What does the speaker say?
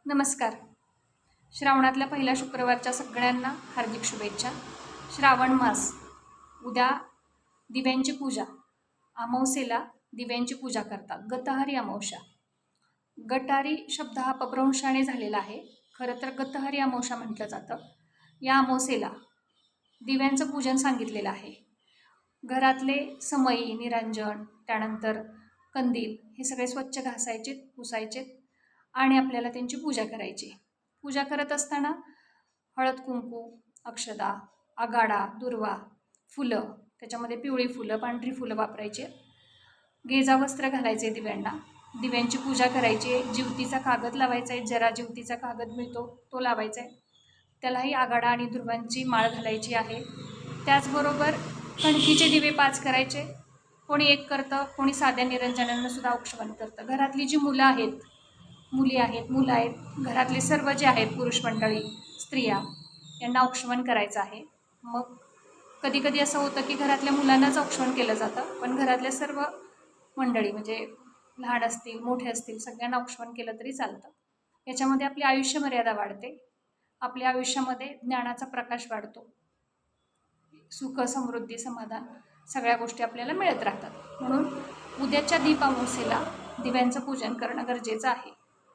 नमस्कार. श्रावणातल्या पहिल्या शुक्रवारच्या सगळ्यांना हार्दिक शुभेच्छा. श्रावण मास, उद्या दिव्यांची पूजा, अमावस्येला दिव्यांची पूजा करतात. गतहरी अमावस्या. गटारी शब्द हा अपभ्रंशाने झालेला आहे. खरं तर गतहरी अमावस्या म्हटलं जातं. या अमावस्येला दिव्यांचं पूजन सांगितलेलं आहे. घरातले समई, निरांजन, त्यानंतर कंदील हे सगळे स्वच्छ घासायचे, पुसायचे आणि आपल्याला त्यांची पूजा करायची. पूजा करत असताना हळद कुंकू, अक्षदा, आघाडा, दुर्वा, फुलं, त्याच्यामध्ये पिवळी फुलं, पांढरी फुलं वापरायची. गेजा वस्त्र घालायचे दिव्यांना. दिव्यांची पूजा करायची. जिवतीचा कागद लावायचा आहे. जरा जिवतीचा कागद मिळतो तो लावायचा आहे. त्यालाही आघाडा आणि दुर्वांची माळ घालायची आहे. त्याचबरोबर कणकीचे दिवे 5 करायचे. कोणी एक करतं, कोणी साध्या निरंजनानं सुद्धा औक्षण करतं. घरातली जी मुलं आहेत, मुली आहेत, मुलं आहेत, घरातले सर्व जे आहेत, पुरुष मंडळी, स्त्रिया, यांना औक्षण करायचं आहे. मग कधी कधी असं होतं की घरातल्या मुलांनाच औक्षण केलं जातं, पण घरातल्या सर्व मंडळी म्हणजे लहान असतील, मोठे असतील, सगळ्यांना औक्षण केलं तरी चालतं. याच्यामध्ये आपली आयुष्य मर्यादा वाढते. आपल्या आयुष्यामध्ये ज्ञानाचा प्रकाश वाढतो. सुख, समृद्धी, समाधान सगळ्या गोष्टी आपल्याला मिळत राहतात. म्हणून उद्याच्या दीप अमावस्येला दिव्यांचं पूजन करणं गरजेचं आहे.